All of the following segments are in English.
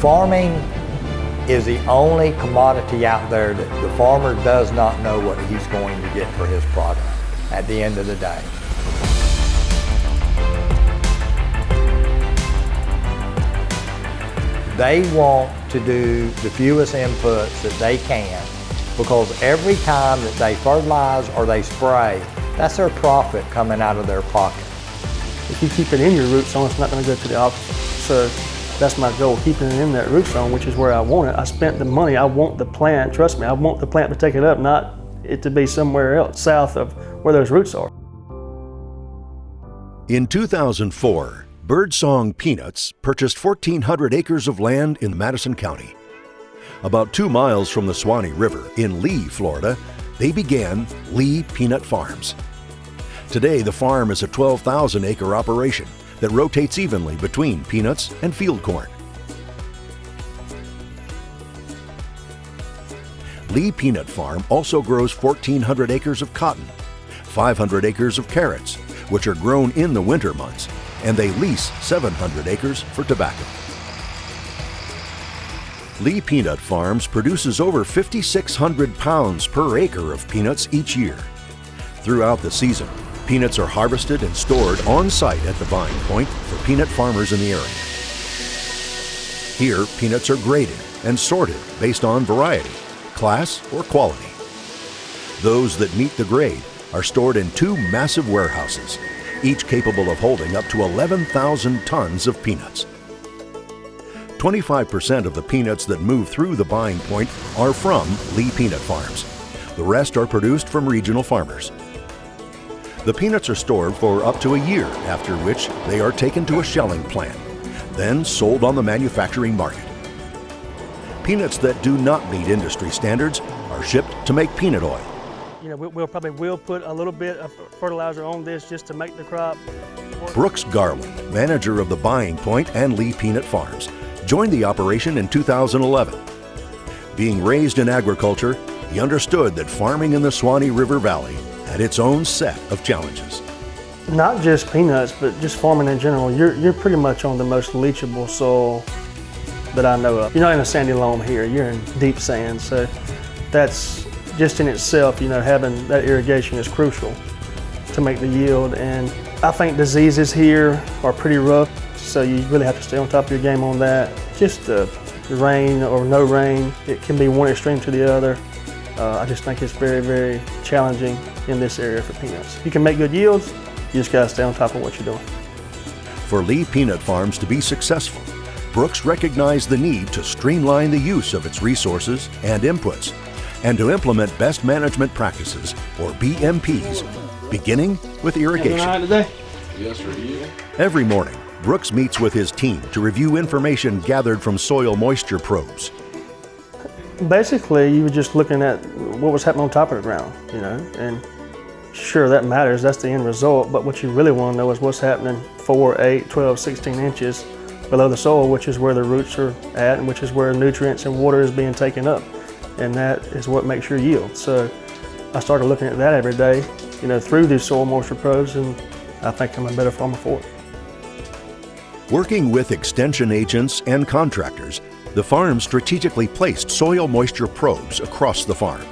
Farming is the only commodity out there that the farmer does not know what he's going to get for his product at the end of the day. They want to do the fewest inputs that they can, because every time that they fertilize or they spray, that's their profit coming out of their pocket. If you keep it in your root zone, it's not going to go to the aquifer. So that's my goal, keeping it in that root zone, which is where I want it. I spent the money, I want the plant, trust me, I want the plant to take it up, not it to be somewhere else south of where those roots are. In 2004, Birdsong Peanuts purchased 1,400 acres of land in Madison County. About 2 miles from the Suwannee River in Lee, Florida, they began Lee Peanut Farms. Today, the farm is a 12,000-acre operation that rotates evenly between peanuts and field corn. Lee Peanut Farm also grows 1,400 acres of cotton, 500 acres of carrots, which are grown in the winter months, and they lease 700 acres for tobacco. Lee Peanut Farms produces over 5,600 pounds per acre of peanuts each year. Throughout the season, peanuts are harvested and stored on-site at the buying point for peanut farmers in the area. Here, peanuts are graded and sorted based on variety, class, or quality. Those that meet the grade are stored in 2 massive warehouses, each capable of holding up to 11,000 tons of peanuts. 25% of the peanuts that move through the buying point are from Lee Peanut Farms. The rest are produced from regional farmers. The peanuts are stored for up to a year, after which they are taken to a shelling plant, then sold on the manufacturing market. Peanuts that do not meet industry standards are shipped to make peanut oil. You know, we'll probably put a little bit of fertilizer on this just to make the crop work. Brooks Garland, manager of the Buying Point and Lee Peanut Farms, joined the operation in 2011. Being raised in agriculture, he understood that farming in the Suwannee River Valley had its own set of challenges. Not just peanuts, but just farming in general. You're pretty much on the most leachable soil that I know of. You're not in a sandy loam here, you're in deep sand, so that's just in itself, you know, having that irrigation is crucial to make the yield. And I think diseases here are pretty rough, so you really have to stay on top of your game on that. Just rain or no rain, it can be one extreme to the other. I just think it's very, very challenging in this area for peanuts. You can make good yields, you just gotta stay on top of what you're doing. For Lee Peanut Farms to be successful, Brooks recognized the need to streamline the use of its resources and inputs, and to implement best management practices, or BMPs, beginning with irrigation. All right today? Yes, sir. You? Every morning, Brooks meets with his team to review information gathered from soil moisture probes. Basically, you were just looking at what was happening on top of the ground, you know, and sure, that matters, that's the end result, but what you really want to know is what's happening 4, 8, 12, 16 inches below the soil, which is where the roots are at and which is where nutrients and water is being taken up. And that is what makes your yield. So I started looking at that every day, you know, through these soil moisture probes, and I think I'm a better farmer for it. Working with extension agents and contractors, the farm strategically placed soil moisture probes across the farm.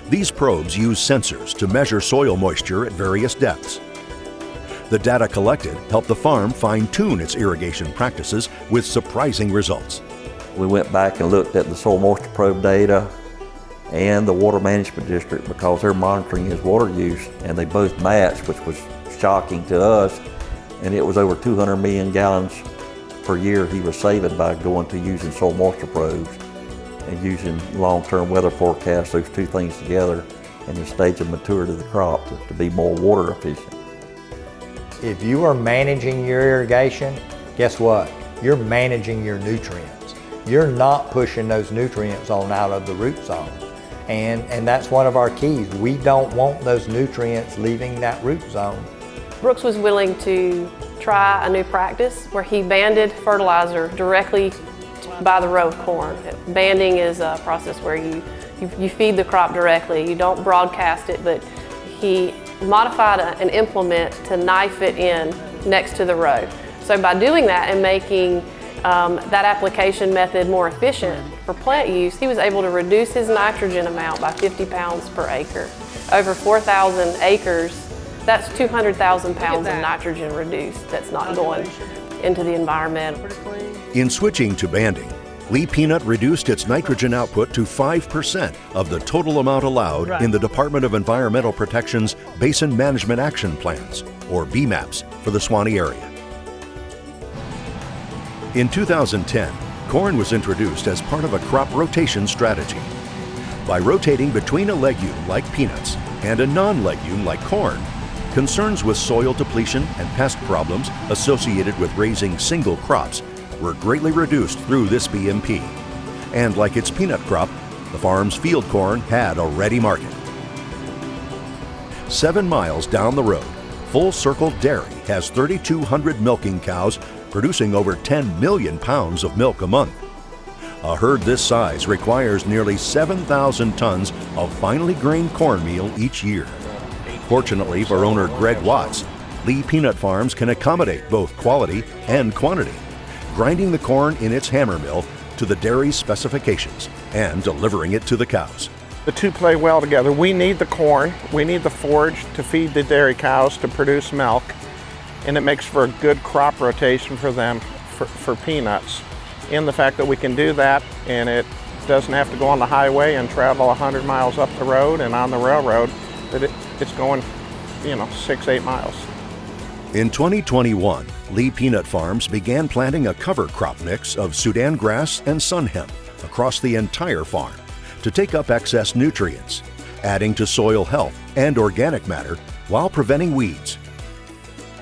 These probes use sensors to measure soil moisture at various depths. The data collected helped the farm fine-tune its irrigation practices with surprising results. We went back and looked at the soil moisture probe data and the water management district because they're monitoring his water use, and they both matched, which was shocking to us. And it was over 200 million gallons per year he was saving by going to using soil moisture probes and using long-term weather forecasts, those two things together, and the stage of maturity of the crop to be more water efficient. If you are managing your irrigation, guess what? You're managing your nutrients. You're not pushing those nutrients on out of the root zone. And that's one of our keys. We don't want those nutrients leaving that root zone. Brooks was willing to try a new practice where he banded fertilizer directly by the row of corn. Banding is a process where you feed the crop directly. You don't broadcast it, but he modified an implement to knife it in next to the row. So by doing that and making that application method more efficient for plant use, he was able to reduce his nitrogen amount by 50 pounds per acre. Over 4,000 acres, that's 200,000 pounds of nitrogen reduced that's not going into the environment. In switching to banding, Lee Peanut reduced its nitrogen output to 5% of the total amount allowed in the Department of Environmental Protection's Basin Management Action Plans, or BMAPs, for the Suwannee area. In 2010, corn was introduced as part of a crop rotation strategy. By rotating between a legume like peanuts and a non-legume like corn, concerns with soil depletion and pest problems associated with raising single crops were greatly reduced through this BMP. And like its peanut crop, the farm's field corn had a ready market. 7 miles down the road, Full Circle Dairy has 3,200 milking cows producing over 10 million pounds of milk a month. A herd this size requires nearly 7,000 tons of finely grained cornmeal each year. Fortunately for owner Greg Watts, Lee Peanut Farms can accommodate both quality and quantity, grinding the corn in its hammer mill to the dairy's specifications and delivering it to the cows. The two play well together. We need the corn, we need the forage to feed the dairy cows to produce milk, and it makes for a good crop rotation for them for peanuts. In the fact that we can do that, and it doesn't have to go on the highway and travel 100 miles up the road, and on the railroad, that it's going, 6-8 miles. In 2021, Lee Peanut Farms began planting a cover crop mix of Sudan grass and sun hemp across the entire farm to take up excess nutrients, adding to soil health and organic matter while preventing weeds.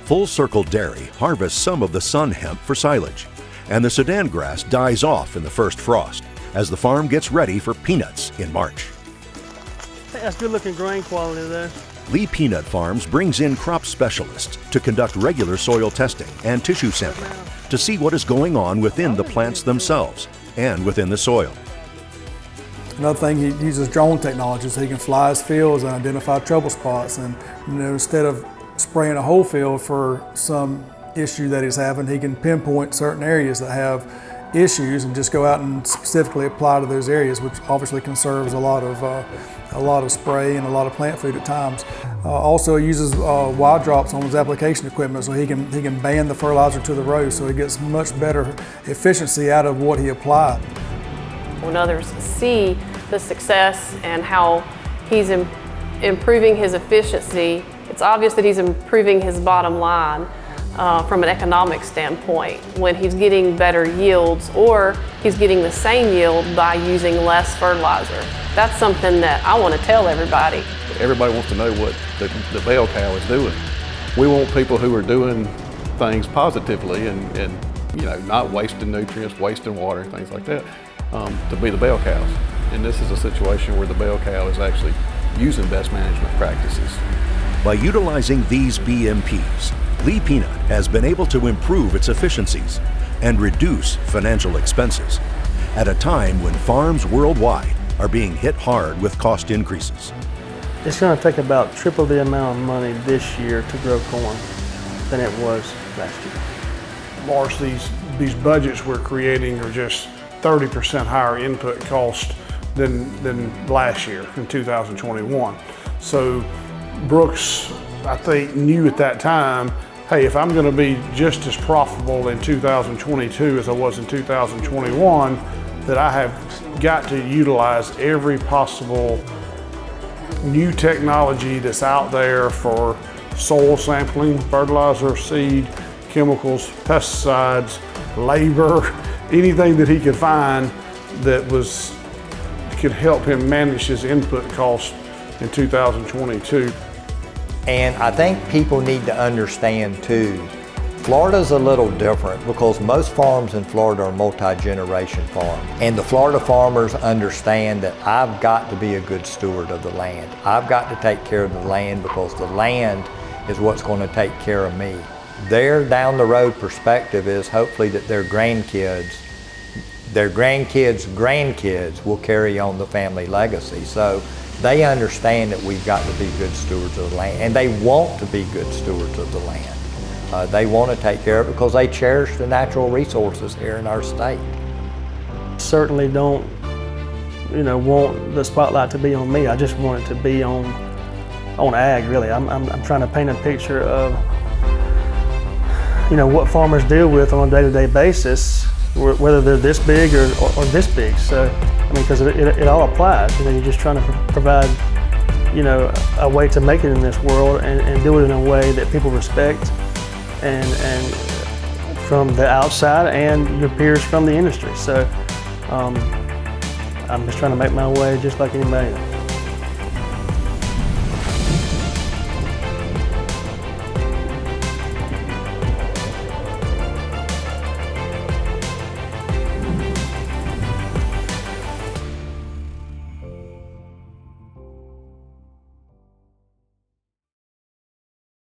Full Circle Dairy harvests some of the sun hemp for silage, and the Sudan grass dies off in the first frost as the farm gets ready for peanuts in March. I think that's good looking grain quality there. Lee Peanut Farms brings in crop specialists to conduct regular soil testing and tissue sampling to see what is going on within the plants themselves and within the soil. Another thing, he uses drone technology so he can fly his fields and identify trouble spots. And instead of spraying a whole field for some issue that he's having, he can pinpoint certain areas that have issues and just go out and specifically apply to those areas, which obviously conserves a lot of spray and a lot of plant food at times. Also he uses wide drops on his application equipment so he can band the fertilizer to the row, so he gets much better efficiency out of what he applied. When others see the success and how he's improving his efficiency, it's obvious that he's improving his bottom line from an economic standpoint when he's getting better yields, or he's getting the same yield by using less fertilizer. That's something that I want to tell everybody. Everybody wants to know what the bell cow is doing. We want people who are doing things positively and not wasting nutrients, wasting water, things like that, to be the bell cows. And this is a situation where the bell cow is actually using best management practices. By utilizing these BMPs, Lee Peanut has been able to improve its efficiencies and reduce financial expenses at a time when farms worldwide are being hit hard with cost increases. It's going to take about triple the amount of money this year to grow corn than it was last year. Morris, these budgets we're creating are just 30% higher input cost than last year in 2021. So Brooks, I think, knew at that time, hey, if I'm going to be just as profitable in 2022 as I was in 2021, that I have got to utilize every possible new technology that's out there for soil sampling, fertilizer, seed, chemicals, pesticides, labor, anything that he could find that could help him manage his input costs in 2022. And I think people need to understand too, Florida's a little different because most farms in Florida are multi-generation farms. And the Florida farmers understand that I've got to be a good steward of the land. I've got to take care of the land because the land is what's going to take care of me. Their down the road perspective is hopefully that their grandkids will carry on the family legacy. So they understand that we've got to be good stewards of the land, and they want to be good stewards of the land. They want to take care of it because they cherish the natural resources here in our state. Certainly don't, want the spotlight to be on me. I just want it to be on ag, really. I'm trying to paint a picture of, what farmers deal with on a day-to-day basis, whether they're this big or this big. So, because it all applies. You're just trying to provide, a way to make it in this world and do it in a way that people respect and from the outside and your peers from the industry. So I'm just trying to make my way just like anybody else.